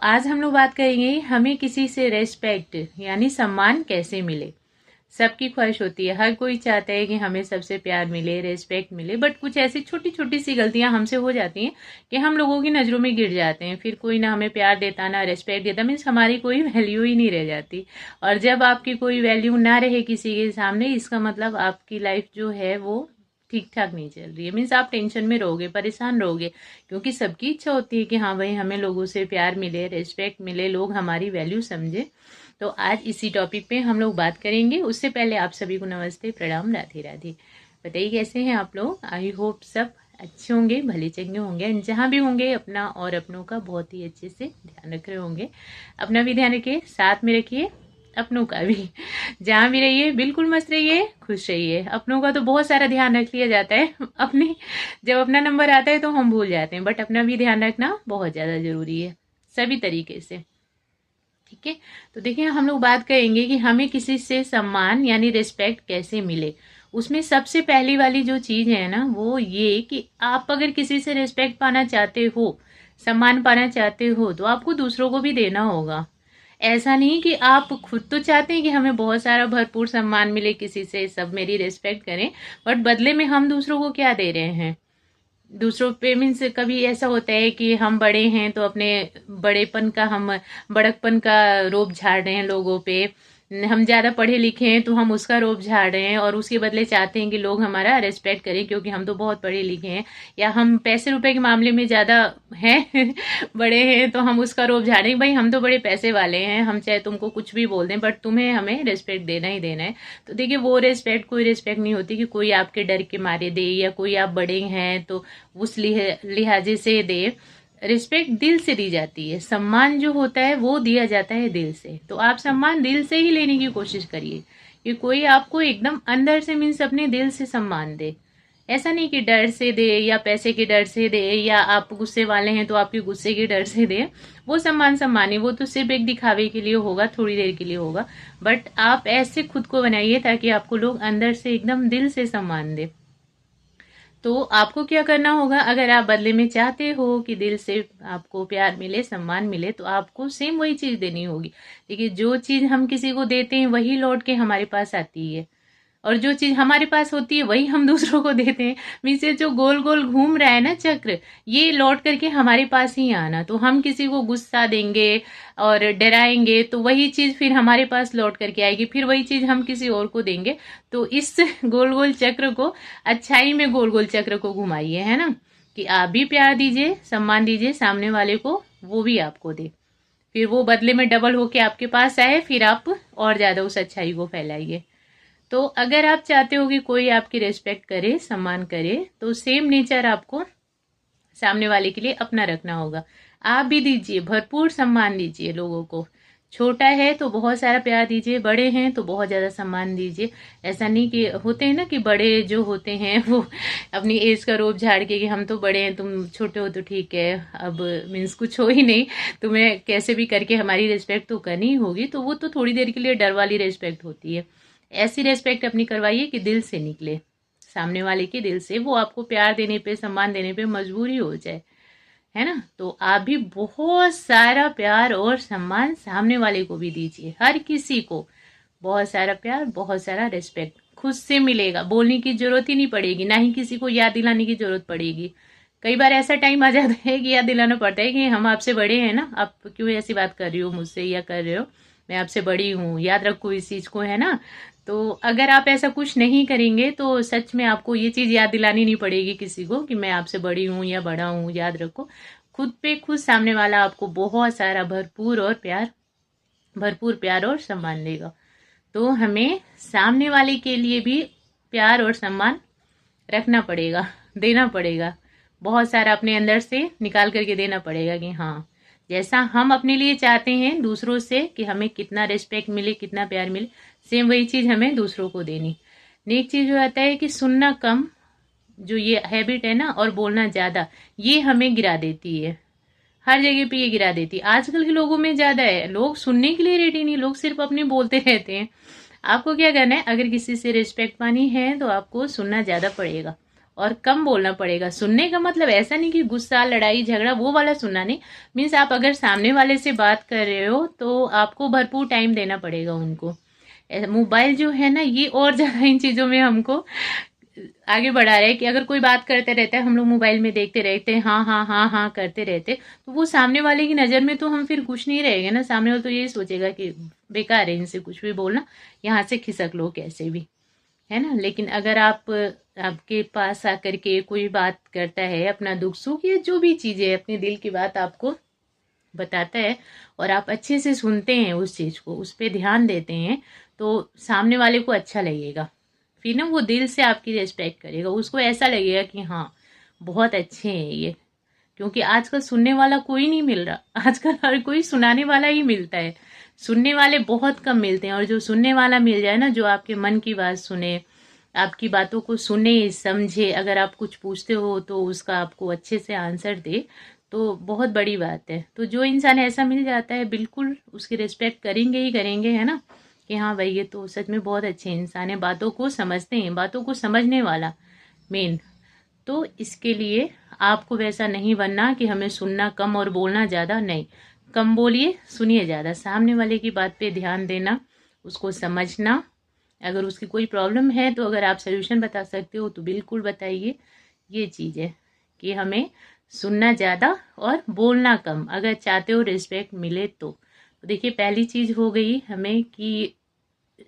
आज हम लोग बात करेंगे हमें किसी से रेस्पेक्ट यानी सम्मान कैसे मिले। सबकी ख्वाहिश होती है, हर कोई चाहता है कि हमें सबसे प्यार मिले, रेस्पेक्ट मिले, बट कुछ ऐसी छोटी छोटी सी गलतियां हमसे हो जाती हैं कि हम लोगों की नज़रों में गिर जाते हैं। फिर कोई ना हमें प्यार देता ना रेस्पेक्ट देता, मीन्स हमारी कोई वैल्यू ही नहीं रह जाती। और जब आपकी कोई वैल्यू ना रहे किसी के सामने, इसका मतलब आपकी लाइफ जो है वो ठीक ठाक नहीं चल रही है। मीन्स आप टेंशन में रहोगे, परेशान रहोगे, क्योंकि सबकी इच्छा होती है कि हाँ भाई हमें लोगों से प्यार मिले, रेस्पेक्ट मिले, लोग हमारी वैल्यू समझे। तो आज इसी टॉपिक पे हम लोग बात करेंगे। उससे पहले आप सभी को नमस्ते, प्रणाम, राधे राधे। बताइए कैसे हैं आप लोग। आई होप सब अच्छे होंगे, भले चंगे होंगे, एंड जहाँ भी होंगे अपना और अपनों का बहुत ही अच्छे से ध्यान रख रहे होंगे। अपना भी ध्यान रखिए, साथ में रखिए अपनों का भी। जहाँ भी रहिए बिल्कुल मस्त रहिए, खुश रहिए। अपनों का तो बहुत सारा ध्यान रख लिया जाता है, अपने जब अपना नंबर आता है तो हम भूल जाते हैं, बट अपना भी ध्यान रखना बहुत ज़्यादा ज़रूरी है सभी तरीके से। ठीक है, तो देखिए हम लोग बात करेंगे कि हमें किसी से सम्मान यानी रिस्पेक्ट कैसे मिले। उसमें सबसे पहली वाली जो चीज़ है ना वो ये कि आप अगर किसी से रिस्पेक्ट पाना चाहते हो, सम्मान पाना चाहते हो, तो आपको दूसरों को भी देना होगा। ऐसा नहीं कि आप खुद तो चाहते हैं कि हमें बहुत सारा भरपूर सम्मान मिले, किसी से सब मेरी रिस्पेक्ट करें, बट बदले में हम दूसरों को क्या दे रहे हैं। दूसरों पे मीन्स कभी ऐसा होता है कि हम बड़े हैं तो अपने बड़ेपन का, हम बड़कपन का रोब झाड़ रहे हैं लोगों पे। हम ज़्यादा पढ़े लिखे हैं तो हम उसका रोब झाड़ रहे हैं और उसके बदले चाहते हैं कि लोग हमारा रेस्पेक्ट करें क्योंकि हम तो बहुत पढ़े लिखे हैं, या हम पैसे रुपए के मामले में ज़्यादा हैं बड़े हैं तो हम उसका रोब झाड़ें, भाई हम तो बड़े पैसे वाले हैं, हम चाहे तुमको कुछ भी बोल दें बट तुम्हें हमें रेस्पेक्ट देना ही देना है। तो देखिए वो रेस्पेक्ट कोई रेस्पेक्ट नहीं होती कि कोई आपके डर के मारे दे या कोई आप बड़े हैं तो उस लिहाजे से दे। रिस्पेक्ट दिल से दी जाती है, सम्मान जो होता है वो दिया जाता है दिल से। तो आप सम्मान दिल से ही लेने की कोशिश करिए कि कोई आपको एकदम अंदर से मीन्स अपने दिल से सम्मान दे। ऐसा नहीं कि डर से दे या पैसे के डर से दे या आप गुस्से वाले हैं तो आपके गुस्से के डर से दे। वो सम्मान सम्मान है, वो तो सिर्फ एक दिखावे के लिए होगा, थोड़ी देर के लिए होगा। बट आप ऐसे खुद को बनाइए ताकि आपको लोग अंदर से एकदम दिल से सम्मान दे। तो आपको क्या करना होगा, अगर आप बदले में चाहते हो कि दिल से आपको प्यार मिले, सम्मान मिले, तो आपको सेम वही चीज देनी होगी। देखिए जो चीज हम किसी को देते हैं वही लौट के हमारे पास आती है, और जो चीज हमारे पास होती है वही हम दूसरों को देते हैं। मीन्स ये जो गोल गोल घूम रहा है ना चक्र, ये लौट करके हमारे पास ही आना। तो हम किसी को गुस्सा देंगे और डराएंगे तो वही चीज फिर हमारे पास लौट करके आएगी, फिर वही चीज हम किसी और को देंगे। तो इस गोल गोल चक्र को, अच्छाई में गोल गोल चक्र को घुमाइए, है ना, कि आप भी प्यार दीजिए, सम्मान दीजिए सामने वाले को, वो भी आपको दे, फिर वो बदले में डबल होके आपके पास आए, फिर आप और ज्यादा उस अच्छाई को फैलाइए। तो अगर आप चाहते हो कि कोई आपकी रिस्पेक्ट करे, सम्मान करे, तो सेम नेचर आपको सामने वाले के लिए अपना रखना होगा। आप भी दीजिए, भरपूर सम्मान दीजिए लोगों को। छोटा है तो बहुत सारा प्यार दीजिए, बड़े हैं तो बहुत ज्यादा सम्मान दीजिए। ऐसा नहीं कि होते हैं ना कि बड़े जो होते हैं वो अपनी एज का रोब झाड़ के कि हम तो बड़े हैं, तुम छोटे हो तो ठीक है, अब मीन्स कुछ हो ही नहीं, तुम्हें कैसे भी करके हमारी रिस्पेक्ट तो करनी ही होगी। तो वो तो थोड़ी देर के लिए डर वाली रिस्पेक्ट होती है। ऐसी रेस्पेक्ट अपनी करवाइए कि दिल से निकले, सामने वाले के दिल से, वो आपको प्यार देने पे, सम्मान देने पे मजबूर ही हो जाए, है ना। तो आप भी बहुत सारा प्यार और सम्मान सामने वाले को भी दीजिए, हर किसी को बहुत सारा प्यार, बहुत सारा रिस्पेक्ट खुद से मिलेगा, बोलने की जरूरत ही नहीं पड़ेगी, ना ही किसी को याद दिलाने की जरूरत पड़ेगी। कई बार ऐसा टाइम आ जाता है कि याद दिलाना पड़ता है कि हम आपसे बड़े हैं ना, आप क्यों ऐसी बात कर रही हो मुझसे, या कर रहे हो, मैं आपसे बड़ी हूँ, याद रखो इस चीज को, है ना। तो अगर आप ऐसा कुछ नहीं करेंगे तो सच में आपको ये चीज याद दिलानी नहीं पड़ेगी किसी को कि मैं आपसे बड़ी हूँ या बड़ा हूँ। याद रखो, खुद पे खुद सामने वाला आपको बहुत सारा भरपूर प्यार और सम्मान देगा। तो हमें सामने वाले के लिए भी प्यार और सम्मान रखना पड़ेगा, देना पड़ेगा, बहुत सारा अपने अंदर से निकाल करके देना पड़ेगा कि हाँ, जैसा हम अपने लिए चाहते हैं दूसरों से कि हमें कितना रिस्पेक्ट मिले, कितना प्यार मिले, सेम वही चीज हमें दूसरों को देनी। नेक चीज हो जाता है कि सुनना कम, जो ये हैबिट है ना, और बोलना ज्यादा, ये हमें गिरा देती है, हर जगह पे ये गिरा देती है। आजकल के लोगों में ज्यादा है, लोग सुनने के लिए रेडी नहीं, लोग सिर्फ अपने बोलते रहते हैं। आपको क्या करना है, अगर किसी से रिस्पेक्ट पानी है तो आपको सुनना ज्यादा पड़ेगा और कम बोलना पड़ेगा। सुनने का मतलब ऐसा नहीं कि गुस्सा, लड़ाई झगड़ा वो वाला सुनना नहीं। मीन्स आप अगर सामने वाले से बात कर रहे हो तो आपको भरपूर टाइम देना पड़ेगा उनको। मोबाइल जो है ना, ये और ज़्यादा इन चीज़ों में हमको आगे बढ़ा रहा है कि अगर कोई बात करते रहता है, हम लोग मोबाइल में देखते रहते हैं, हाँ हाँ हाँ हाँ करते रहते, तो वो सामने वाले की नज़र में तो हम फिर कुछ नहीं रहेंगे ना। सामने वाला तो यही सोचेगा कि बेकार है इनसे कुछ भी बोलना, यहाँ से खिसक लो कैसे भी, है ना। लेकिन अगर आप आपके पास आकर के कोई बात करता है, अपना दुख सुख या जो भी चीज़ है, अपने दिल की बात आपको बताता है और आप अच्छे से सुनते हैं उस चीज़ को, उस पर ध्यान देते हैं, तो सामने वाले को अच्छा लगेगा। फिर ना वो दिल से आपकी रिस्पेक्ट करेगा, उसको ऐसा लगेगा कि हाँ बहुत अच्छे हैं ये। क्योंकि आजकल सुनने वाला कोई नहीं मिल रहा, आजकल हर कोई सुनाने वाला ही मिलता है, सुनने वाले बहुत कम मिलते हैं। और जो सुनने वाला मिल जाए ना, जो आपके मन की बात सुने, आपकी बातों को सुने समझे, अगर आप कुछ पूछते हो तो उसका आपको अच्छे से आंसर दे, तो बहुत बड़ी बात है। तो जो इंसान ऐसा मिल जाता है, बिल्कुल उसकी रिस्पेक्ट करेंगे ही करेंगे, है ना, कि हाँ भाई ये तो सच में बहुत अच्छे इंसान है, बातों को समझते हैं, बातों को समझने वाला मेन। तो इसके लिए आपको वैसा नहीं बनना कि हमें सुनना कम और बोलना ज़्यादा, नहीं। कम बोलिए, सुनिए ज़्यादा, सामने वाले की बात पे ध्यान देना, उसको समझना। अगर उसकी कोई प्रॉब्लम है तो अगर आप सोल्यूशन बता सकते हो तो बिल्कुल बताइए। ये चीज़ है कि हमें सुनना ज़्यादा और बोलना कम, अगर चाहते हो रिस्पेक्ट मिले तो। देखिए पहली चीज़ हो गई हमें कि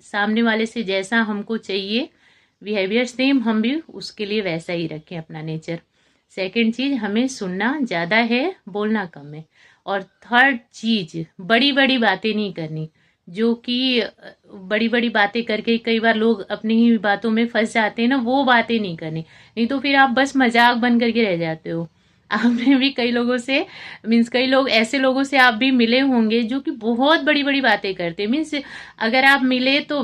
सामने वाले से जैसा हमको चाहिए बिहेवियर, सेम हम भी उसके लिए वैसा ही रखें अपना नेचर। सेकंड चीज़, हमें सुनना ज़्यादा है, बोलना कम है। और थर्ड चीज़, बड़ी बड़ी बातें नहीं करनी, जो कि बड़ी बड़ी बातें करके कई बार लोग अपनी ही बातों में फंस जाते हैं ना, वो बातें नहीं करनी, नहीं तो फिर आप बस मजाक बन करके रह जाते हो। आपने भी कई लोगों से, मीन्स कई लोग ऐसे लोगों से आप भी मिले होंगे जो कि बहुत बड़ी बड़ी बातें करते हैं। मीन्स अगर आप मिले तो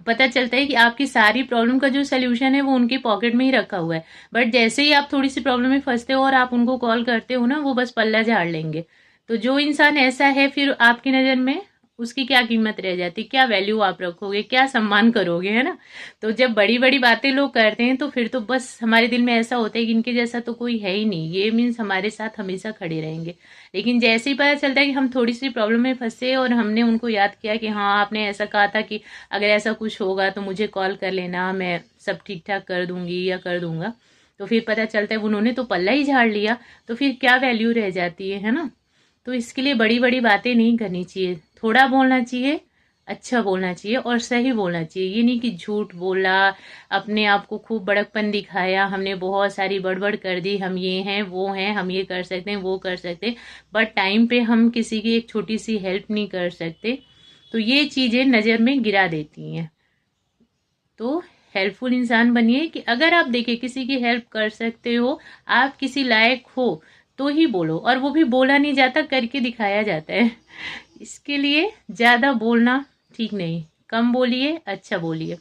पता चलता है कि आपकी सारी प्रॉब्लम का जो सोल्यूशन है वो उनकी पॉकेट में ही रखा हुआ है, बट जैसे ही आप थोड़ी सी प्रॉब्लम में फंसते हो और आप उनको कॉल करते हो ना, वो बस पल्ला झाड़ लेंगे। तो जो इंसान ऐसा है, फिर आपकी नज़र में उसकी क्या कीमत रह जाती, क्या वैल्यू आप रखोगे, क्या सम्मान करोगे, है ना। तो जब बड़ी बड़ी बातें लोग करते हैं तो फिर तो बस हमारे दिल में ऐसा होता है कि इनके जैसा तो कोई है ही नहीं, ये मीन्स हमारे साथ हमेशा खड़े रहेंगे। लेकिन जैसे ही पता चलता है कि हम थोड़ी सी प्रॉब्लम में फंसे और हमने उनको याद किया कि हाँ आपने ऐसा कहा था कि अगर ऐसा कुछ होगा तो मुझे कॉल कर लेना, मैं सब ठीक ठाक कर दूंगी या कर दूंगा, तो फिर पता चलता है उन्होंने तो पल्ला ही झाड़ लिया, तो फिर क्या वैल्यू रह जाती है ना। तो इसके लिए बड़ी बड़ी बातें नहीं करनी चाहिए, थोड़ा बोलना चाहिए, अच्छा बोलना चाहिए और सही बोलना चाहिए। ये नहीं कि झूठ बोला, अपने आप को खूब बड़कपन दिखाया, हमने बहुत सारी बड़बड़ कर दी, हम ये हैं वो हैं, हम ये कर सकते हैं वो कर सकते हैं, बट टाइम पे हम किसी की एक छोटी सी हेल्प नहीं कर सकते, तो ये चीज़ें नज़र में गिरा देती हैं। तो हेल्पफुल इंसान बनिए कि अगर आप देखिए किसी की हेल्प कर सकते हो, आप किसी लायक हो, तो ही बोलो। और वो भी बोला नहीं जाता, करके दिखाया जाता है। इसके लिए ज़्यादा बोलना ठीक नहीं, कम बोलिए, अच्छा बोलिए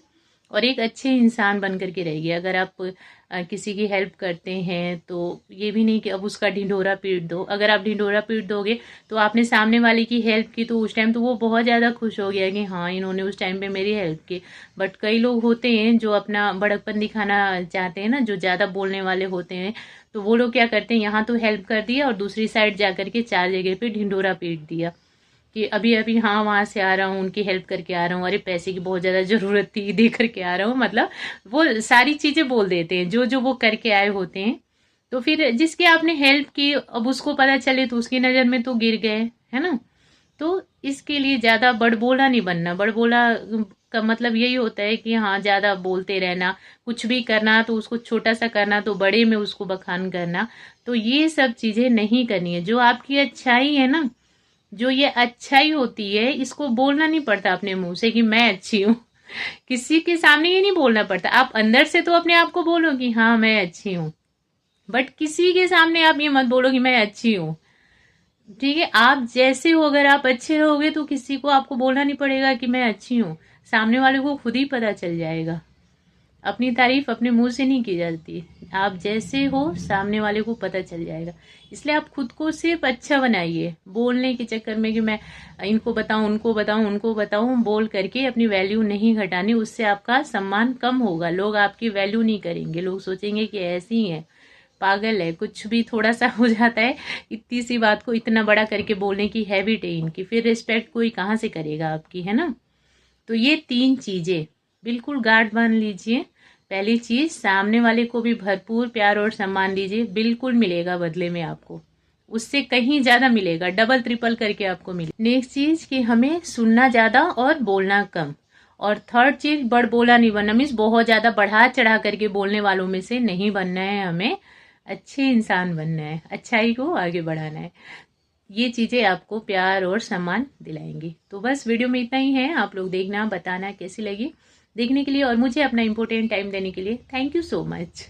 और एक अच्छे इंसान बन करके रहिए। अगर आप किसी की हेल्प करते हैं तो ये भी नहीं कि अब उसका ढिंढोरा पीट दो। अगर आप ढिंढोरा पीट दोगे तो आपने सामने वाले की हेल्प की, तो उस टाइम तो वो बहुत ज़्यादा खुश हो गया कि हाँ इन्होंने उस टाइम पे मेरी हेल्प की। बट कई लोग होते हैं जो अपना बड़कपन दिखाना चाहते हैं ना, जो ज़्यादा बोलने वाले होते हैं, तो वो लोग क्या करते हैं, यहाँ तो हेल्प कर दिया और दूसरी साइड जा करके 4 जगह पे ढिंढोरा पीट दिया कि अभी अभी हाँ वहाँ से आ रहा हूँ, उनकी हेल्प करके आ रहा हूँ, अरे पैसे की बहुत ज़्यादा ज़रूरत थी दे करके आ रहा हूँ, मतलब वो सारी चीज़ें बोल देते हैं जो जो वो करके आए होते हैं। तो फिर जिसकी आपने हेल्प की, अब उसको पता चले तो उसकी नज़र में तो गिर गए, है ना। तो इसके लिए ज़्यादा बड़बोला नहीं बनना। बड़बोला का मतलब यही होता है कि हाँ ज़्यादा बोलते रहना, कुछ भी करना तो उसको छोटा सा करना, तो बड़े में उसको बखान करना। तो ये सब चीज़ें नहीं करनी है। जो आपकी अच्छाई है ना, जो ये अच्छाई होती है, इसको बोलना नहीं पड़ता अपने मुंह से कि मैं अच्छी हूँ। किसी के सामने ये नहीं बोलना पड़ता। आप अंदर से तो अपने आप को बोलो कि हाँ मैं अच्छी हूँ, बट किसी के सामने आप ये मत बोलो कि मैं अच्छी हूँ। ठीक है, आप जैसे हो, अगर आप अच्छे रहोगे तो किसी को आपको बोलना नहीं पड़ेगा कि मैं अच्छी हूँ, सामने वाले को खुद ही पता चल जाएगा। अपनी तारीफ अपने मुंह से नहीं की जाती, आप जैसे हो सामने वाले को पता चल जाएगा। इसलिए आप खुद को सिर्फ अच्छा बनाइए। बोलने के चक्कर में कि मैं इनको बताऊं, उनको बताऊं, उनको बताऊं, बोल करके अपनी वैल्यू नहीं घटानी, उससे आपका सम्मान कम होगा। लोग आपकी वैल्यू नहीं करेंगे, लोग सोचेंगे कि ऐसी ही है, पागल है, कुछ भी थोड़ा सा हो जाता है, इतनी सी बात को इतना बड़ा करके बोलने की हैबिट है इनकी, फिर रिस्पेक्ट कोई कहाँ से करेगा आपकी, है ना। तो ये 3 चीजें बिल्कुल गार्ड बांध लीजिए। पहली चीज, सामने वाले को भी भरपूर प्यार और सम्मान दीजिए, बिल्कुल मिलेगा बदले में आपको, उससे कहीं ज्यादा मिलेगा, डबल ट्रिपल करके आपको मिले। नेक्स्ट चीज कि हमें सुनना ज्यादा और बोलना कम। और थर्ड चीज, बड़ बोला नहीं बनना, मीन्स बहुत ज्यादा बढ़ा चढ़ा करके बोलने वालों में से नहीं बनना है, हमें अच्छे इंसान बनना है, अच्छाई को आगे बढ़ाना है। ये चीजें आपको प्यार और सम्मान दिलाएंगी। तो बस वीडियो में इतना ही है, आप लोग देखना, बताना कैसी लगी। देखने के लिए और मुझे अपना इम्पोर्टेंट टाइम देने के लिए थैंक यू सो मच।